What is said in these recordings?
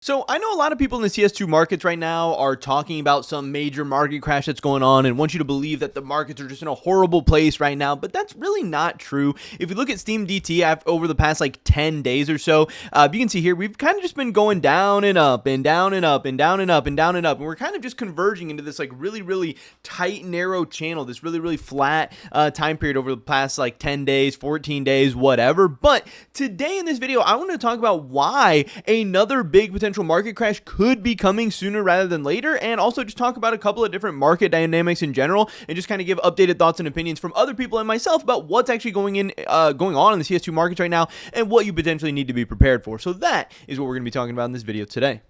So I know a lot of people in the CS2 markets right now are talking about some major market crash that's going on and want you to believe that the markets are just in a horrible place right now, but that's really not true. If you look at Steam DT over the past like 10 days or so, you can see here we've kind of just been going down and up and down and up and down and up and down and up, and we're kind of just converging into this like really tight, narrow channel, this really flat time period over the past like 10 days, 14 days, whatever. But today in this video, I want to talk about why another big potential market crash could be coming sooner rather than later, and also just talk about a couple of different market dynamics in general, and just kind of give updated thoughts and opinions from other people and myself about what's actually going on in the CS2 markets right now and what you potentially need to be prepared for. So that is what we're going to be talking about in this video today.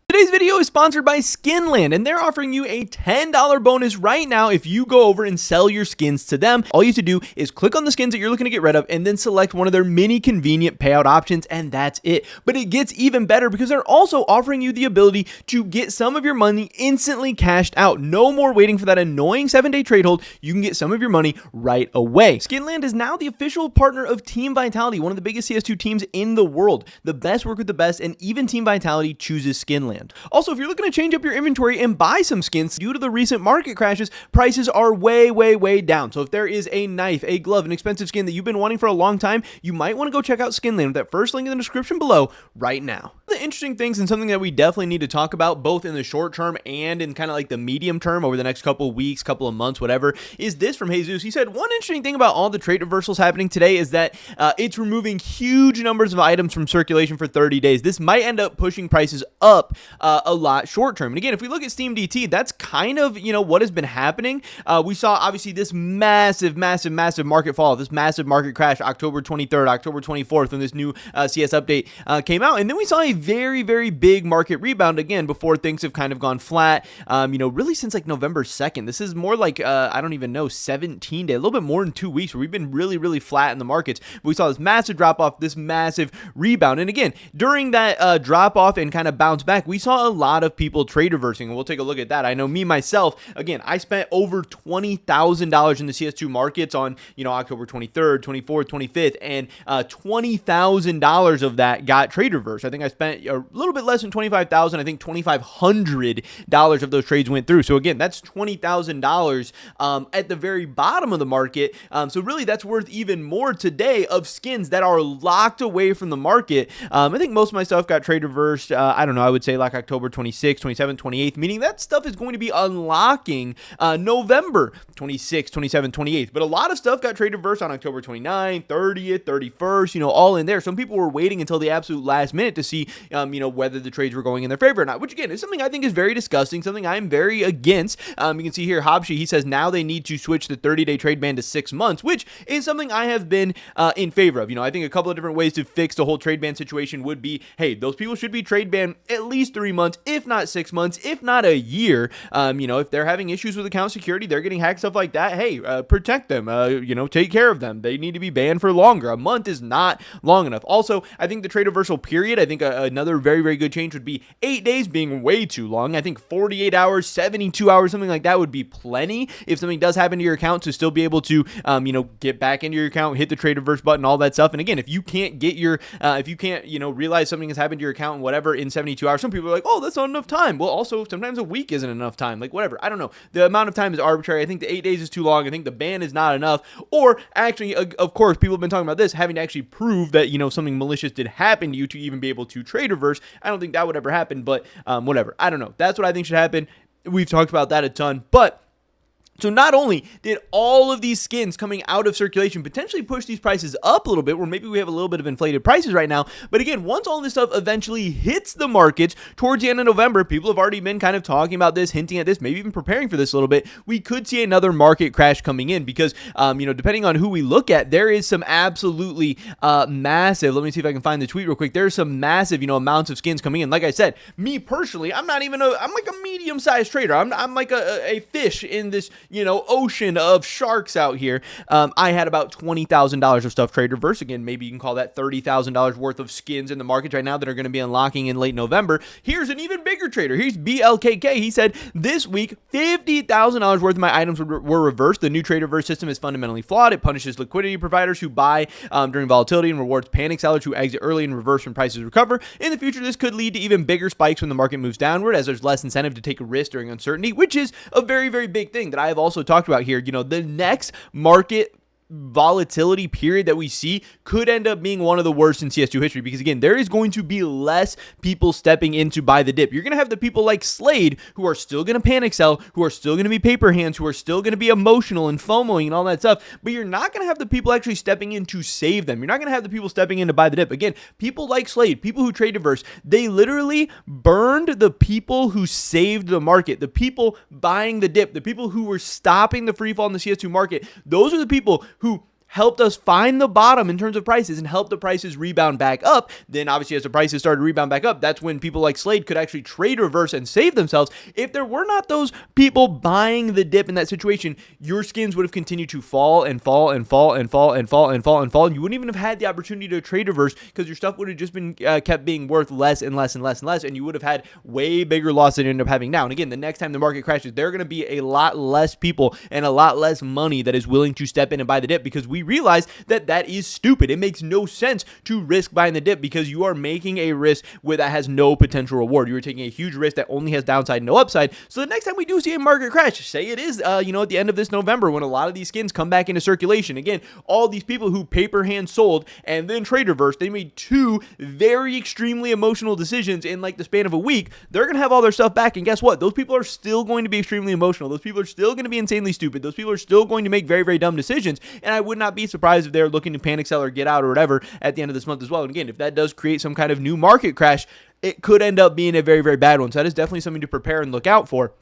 Today's video is sponsored by Skinland, and they're offering you a $10 bonus right now if you go over and sell your skins to them. All you have to do is click on the skins that you're looking to get rid of and then select one of their many convenient payout options, and that's it. But it gets even better because they're also offering you the ability to get some of your money instantly cashed out. No more waiting for that annoying 7-day trade hold. You can get some of your money right away. Skinland is now the official partner of Team Vitality, one of the biggest CS2 teams in the world. The best work with the best, and even Team Vitality chooses Skinland. Also, if you're looking to change up your inventory and buy some skins, due to the recent market crashes, prices are way down. So if there is a knife, a glove, an expensive skin that you've been wanting for a long time, you might want to go check out Skinland with that first link in the description below right now. The interesting things, and something that we definitely need to talk about both in the short term and in kind of like the medium term over the next couple of weeks, couple of months, whatever, is this from Jesus. He said one interesting thing about all the trade reversals happening today is that it's removing huge numbers of items from circulation for 30 days. This might end up pushing prices up a lot short term. And again, if we look at Steam DT, that's kind of, what has been happening. We saw obviously this massive market fall, this massive market crash October 23rd, October 24th, when this new CS update came out. And then we saw a very big market rebound again before things have kind of gone flat, really since like November 2nd. This is more like, I don't even know, 17 days, a little bit more than 2 weeks where we've been really flat in the markets. But we saw this massive drop off, this massive rebound. And again, during that drop off and kind of bounce back, we saw a lot of people trade reversing, and we'll take a look at that. I know me myself, again, I spent over $20,000 in the CS2 markets on, October 23rd, 24th, 25th, and $20,000 of that got trade reversed. I think I spent a little bit less than $25,000. I think $2,500 of those trades went through. So again, that's $20,000 at the very bottom of the market. So really, that's worth even more today of skins that are locked away from the market. I think most of my stuff got trade reversed. I don't know. I would say like October 26th, 27th, 28th, meaning that stuff is going to be unlocking November 26th, 27th, 28th. But a lot of stuff got trade reversed on October 29th, 30th, 31st, all in there. Some people were waiting until the absolute last minute to see, whether the trades were going in their favor or not, which again is something I think is very disgusting, something I'm very against. You can see here, Habshi, he says now they need to switch the 30-day trade ban to 6 months, which is something I have been in favor of. I think a couple of different ways to fix the whole trade ban situation would be, hey, those people should be trade banned at least 3 months, if not 6 months, if not a year. If they're having issues with account security, they're getting hacked, stuff like that, hey, protect them, take care of them. They need to be banned for longer. A month is not long enough. Also, I think the trade reversal period, I think another very good change would be 8 days being way too long. I think 48 hours, 72 hours, something like that would be plenty if something does happen to your account, to still be able to, get back into your account, hit the trade reverse button, all that stuff. And again, if you can't get your, if you can't, realize something has happened to your account and whatever in 72 hours, some people are like, oh, that's not enough time. Well, also sometimes a week isn't enough time, like whatever. I don't know. The amount of time is arbitrary. I think the 8 days is too long. I think the ban is not enough. Or actually, of course, people have been talking about this, having to actually prove that, something malicious did happen to you to even be able to trade reverse. I don't think that would ever happen, but whatever. I don't know. That's what I think should happen. We've talked about that a ton, but so not only did all of these skins coming out of circulation potentially push these prices up a little bit, where maybe we have a little bit of inflated prices right now, but again, once all this stuff eventually hits the markets towards the end of November, people have already been kind of talking about this, hinting at this, maybe even preparing for this a little bit. We could see another market crash coming in because, depending on who we look at, there is some absolutely massive, let me see if I can find the tweet real quick. There's some massive, amounts of skins coming in. Like I said, me personally, I'm like a medium-sized trader. I'm like a fish in this, ocean of sharks out here. I had about $20,000 of stuff trade reverse. Again, maybe you can call that $30,000 worth of skins in the market right now that are going to be unlocking in late November. Here's an even bigger trader. Here's BLKK. He said this week, $50,000 worth of my items were reversed. The new trade reverse system is fundamentally flawed. It punishes liquidity providers who buy during volatility and rewards panic sellers who exit early and reverse when prices recover. In the future, this could lead to even bigger spikes when the market moves downward, as there's less incentive to take a risk during uncertainty, which is a very, very big thing that I have also talked about here. The next market volatility period that we see could end up being one of the worst in CS2 history, because again, there is going to be less people stepping in to buy the dip. You're going to have the people like Slade who are still going to panic sell, who are still going to be paper hands, who are still going to be emotional and FOMOing and all that stuff, but you're not going to have the people actually stepping in to save them. You're not going to have the people stepping in to buy the dip. Again, people like Slade, people who trade diverse, they literally burned the people who saved the market, the people buying the dip, the people who were stopping the free fall in the CS2 market. Those are the people who helped us find the bottom in terms of prices and help the prices rebound back up. Then obviously as the prices started to rebound back up, that's when people like Slade could actually trade reverse and save themselves. If there were not those people buying the dip in that situation, your skins would have continued to fall and fall and fall and fall and fall and fall and fall, and you wouldn't even have had the opportunity to trade reverse, because your stuff would have just been kept being worth less and less and less and less, and you would have had way bigger loss than you end up having now. And again, the next time the market crashes, there are going to be a lot less people and a lot less money that is willing to step in and buy the dip, because we realize that that is stupid. It makes no sense to risk buying the dip, because you are making a risk where that has no potential reward. You are taking a huge risk that only has downside, no upside. So the next time we do see a market crash, say it is, at the end of this November, when a lot of these skins come back into circulation, again, all these people who paper hand sold and then trade reverse, they made two very extremely emotional decisions in like the span of a week. They're going to have all their stuff back. And guess what? Those people are still going to be extremely emotional. Those people are still going to be insanely stupid. Those people are still going to make very, very dumb decisions. And I would not be surprised if they're looking to panic sell or get out or whatever at the end of this month as well. And again, if that does create some kind of new market crash, it could end up being a very, very bad one. So that is definitely something to prepare and look out for.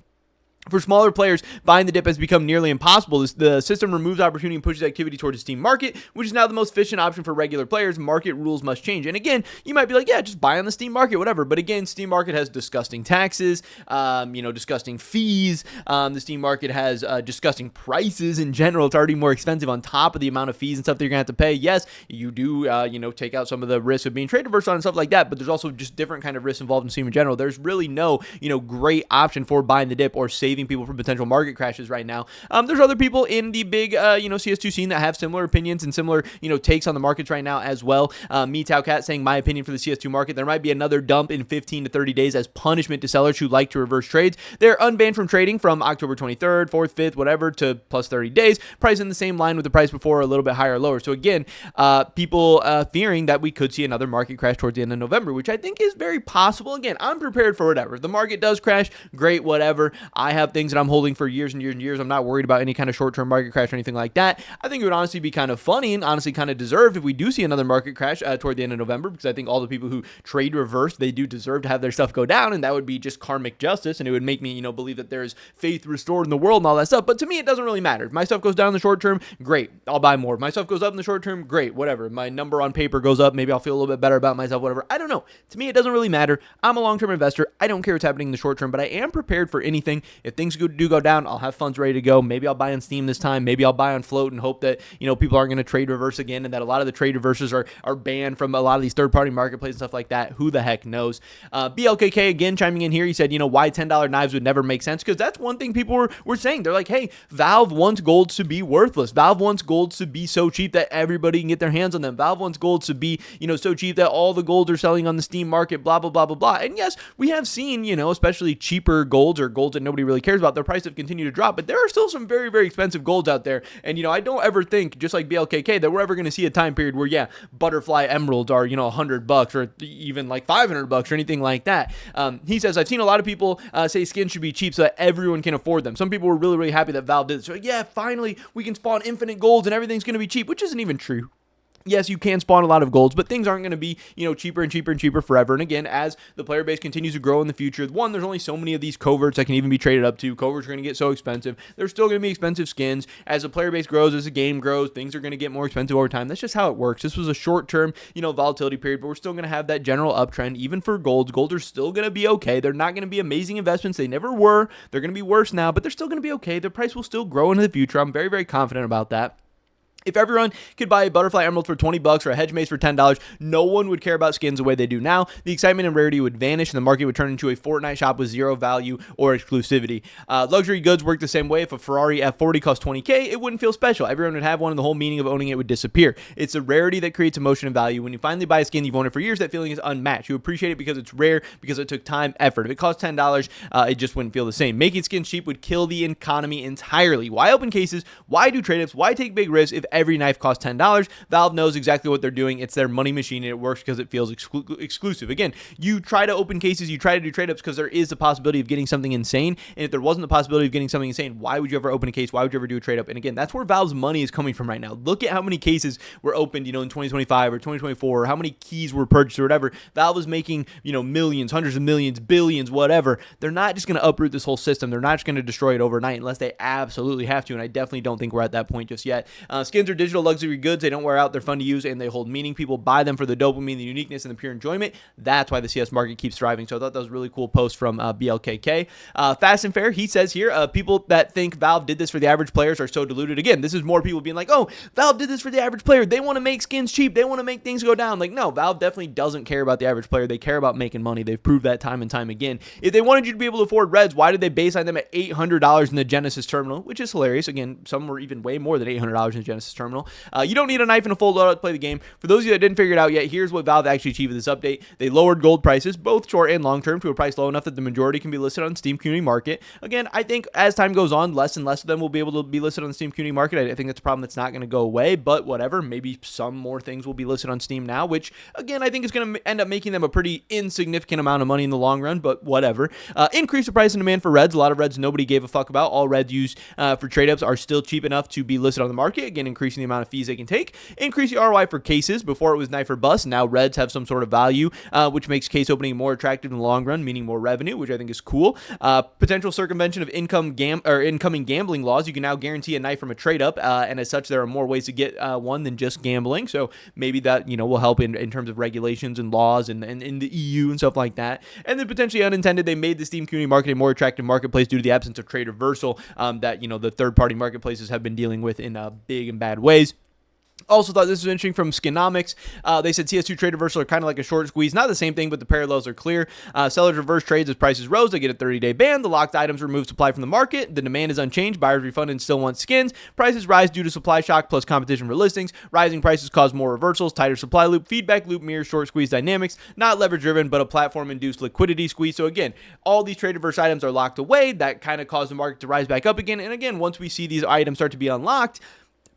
For smaller players, buying the dip has become nearly impossible. The system removes opportunity and pushes activity towards the Steam market, which is now the most efficient option for regular players. Market rules must change. And again, you might be like, yeah, just buy on the Steam market, whatever. But again, Steam market has disgusting taxes, disgusting fees. The Steam market has disgusting prices in general. It's already more expensive on top of the amount of fees and stuff that you're going to have to pay. Yes, you do, take out some of the risk of being trade reversed on and stuff like that, but there's also just different kind of risks involved in Steam in general. There's really no, great option for buying the dip or saving people from potential market crashes right now. There's other people in the big, CS2 scene that have similar opinions and similar, takes on the markets right now as well. MeTowCat saying, my opinion for the CS2 market, there might be another dump in 15 to 30 days as punishment to sellers who like to reverse trades. They're unbanned from trading from October 23rd, 4th, 5th, whatever, to plus 30 days. Price in the same line with the price before, a little bit higher or lower. So again, people fearing that we could see another market crash towards the end of November, which I think is very possible. Again, I'm prepared for whatever. If the market does crash, great, whatever. I have things that I'm holding for years and years and years. I'm not worried about any kind of short-term market crash or anything like that. I think it would honestly be kind of funny and honestly kind of deserved if we do see another market crash toward the end of November, because I think all the people who trade reverse, they do deserve to have their stuff go down, and that would be just karmic justice, and it would make me, believe that there's faith restored in the world and all that stuff. But to me, it doesn't really matter. If my stuff goes down in the short term, great, I'll buy more. If my stuff goes up in the short term, great, whatever. If my number on paper goes up, maybe I'll feel a little bit better about myself, whatever. I don't know. To me, it doesn't really matter. I'm a long-term investor. I don't care what's happening in the short term, but I am prepared for anything. If things do go down, I'll have funds ready to go. Maybe I'll buy on Steam this time. Maybe I'll buy on float and hope that, people aren't going to trade reverse again, and that a lot of the trade reverses are banned from a lot of these third-party marketplaces and stuff like that. Who the heck knows? BLKK again chiming in here. He said, why $10 knives would never make sense, because that's one thing people were saying. They're like, hey, Valve wants golds to be worthless. Valve wants golds to be so cheap that everybody can get their hands on them. Valve wants golds to be, so cheap that all the golds are selling on the Steam market, blah, blah, blah, blah, blah. And yes, we have seen, especially cheaper golds or golds that nobody really cares about, their price have continued to drop, but there are still some very, very expensive golds out there. And, I don't ever think, just like BLKK, that we're ever going to see a time period where, yeah, butterfly emeralds are, $100 or even like $500 or anything like that. He says, I've seen a lot of people say skins should be cheap so that everyone can afford them. Some people were really, really happy that Valve did it. So, yeah, finally we can spawn infinite golds and everything's going to be cheap, which isn't even true. Yes, you can spawn a lot of golds, but things aren't going to be, cheaper and cheaper and cheaper forever. And again, as the player base continues to grow in the future, one, there's only so many of these coverts that can even be traded up to. Coverts are going to get so expensive. There's still going to be expensive skins. As the player base grows, as the game grows, things are going to get more expensive over time. That's just how it works. This was a short-term, volatility period, but we're still going to have that general uptrend, even for golds. Golds are still going to be okay. They're not going to be amazing investments. They never were. They're going to be worse now, but they're still going to be okay. Their price will still grow into the future. I'm very, very confident about that. If everyone could buy a butterfly emerald for $20 or a hedge mace for $10, no one would care about skins the way they do now. The excitement and rarity would vanish, and the market would turn into a Fortnite shop with zero value or exclusivity. Luxury goods work the same way. If a Ferrari F40 cost $20K, it wouldn't feel special. Everyone would have one, and the whole meaning of owning it would disappear. It's the rarity that creates emotion and value. When you finally buy a skin you've owned it for years, that feeling is unmatched. You appreciate it because it's rare, because it took time, effort. If it cost $10, it just wouldn't feel the same. Making skins cheap would kill the economy entirely. Why open cases? Why do trade-ups? Why take big risks if every knife costs $10? Valve knows exactly what they're doing. It's their money machine, and it works because it feels exclusive. Again, you try to open cases, you try to do trade-ups because there is the possibility of getting something insane, and if there wasn't the possibility of getting something insane, why would you ever open a case? Why would you ever do a trade-up? And again, that's where Valve's money is coming from right now. Look at how many cases were opened, in 2025 or 2024, or how many keys were purchased or whatever. Valve is making, millions, hundreds of millions, billions, whatever. They're not just going to uproot this whole system. They're not just going to destroy it overnight unless they absolutely have to, and I definitely don't think we're at that point just yet. Skins are digital luxury goods. They don't wear out. They're fun to use, and they hold meaning. People buy them for the dopamine, the uniqueness, and the pure enjoyment. That's why the CS market keeps thriving. So I thought that was a really cool post from BLKK. Fast and Fair, he says here, people that think Valve did this for the average players are so deluded. Again, this is more people being like, oh, Valve did this for the average player. They want to make skins cheap. They want to make things go down. Like, no, Valve definitely doesn't care about the average player. They care about making money. They've proved that time and time again. If they wanted you to be able to afford Reds, why did they baseline them at $800 in the Genesis terminal, which is hilarious. Again, some were even way more than $800 in the Genesis terminal. You don't need a knife and a full loadout to play the game. For those of you that didn't figure it out yet, here's what Valve actually achieved with this update. They lowered gold prices, both short and long term, to a price low enough that the majority can be listed on Steam Community Market. Again, I think as time goes on, less and less of them will be able to be listed on the Steam Community Market. I think that's a problem that's not going to go away, but whatever. Maybe some more things will be listed on Steam now, which, again, I think is going to end up making them a pretty insignificant amount of money in the long run, but whatever. Increase the price and demand for Reds. A lot of Reds nobody gave a fuck about. All Reds used for trade-ups are still cheap enough to be listed on the market. Again, increasing the amount of fees they can take. Increase the ROI for cases. Before it was knife or bust. Now Reds have some sort of value, which makes case opening more attractive in the long run, meaning more revenue, which I think is cool. Potential circumvention of incoming gambling laws. You can now guarantee a knife from a trade-up, and as such, there are more ways to get one than just gambling. So maybe that will help in terms of regulations and laws and in the EU and stuff like that. And then potentially unintended, they made the Steam Community Market a more attractive marketplace due to the absence of trade reversal that the third-party marketplaces have been dealing with in big and bad ways. Also thought this was interesting from Skinomics. They said CS2 trade reversal are kind of like a short squeeze. Not the same thing, but the parallels are clear. Sellers reverse trades as prices rose. They get a 30-day ban. The locked items remove supply from the market. The demand is unchanged. Buyers refund and still want skins. Prices rise due to supply shock plus competition for listings. Rising prices cause more reversals. Tighter supply loop. Feedback loop mirrors short squeeze dynamics. Not leverage driven, but a platform-induced liquidity squeeze. So again, all these trade reverse items are locked away. That kind of caused the market to rise back up again. And again, once we see these items start to be unlocked,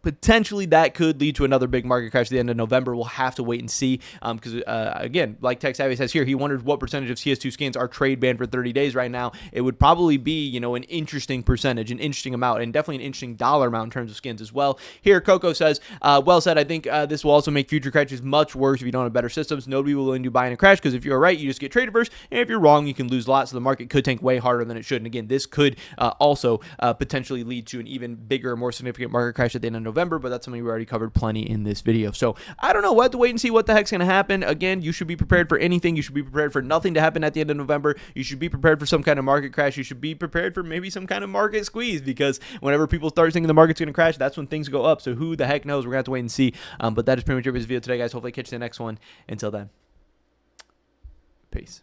potentially that could lead to another big market crash at the end of November. We'll have to wait and see because, again, like Tech Savvy says here, he wonders what percentage of CS2 skins are trade banned for 30 days right now. It would probably be, an interesting percentage, an interesting amount, and definitely an interesting dollar amount in terms of skins as well. Here, Coco says, well said, I think this will also make future crashes much worse if you don't have better systems. Nobody will willing to buy in a crash because if you're right, you just get trade reverse, and if you're wrong, you can lose lots. So the market could tank way harder than it should. And again, this could also potentially lead to an even bigger, more significant market crash at the end of November, but that's something we already covered plenty in this video. So I don't know. We'll have to wait and see what the heck's going to happen. Again, you should be prepared for anything. You should be prepared for nothing to happen at the end of November. You should be prepared for some kind of market crash. You should be prepared for maybe some kind of market squeeze because whenever people start thinking the market's going to crash, that's when things go up. So who the heck knows? We're going to have to wait and see. But that is pretty much it for this video today, guys. Hopefully catch you in the next one. Until then, peace.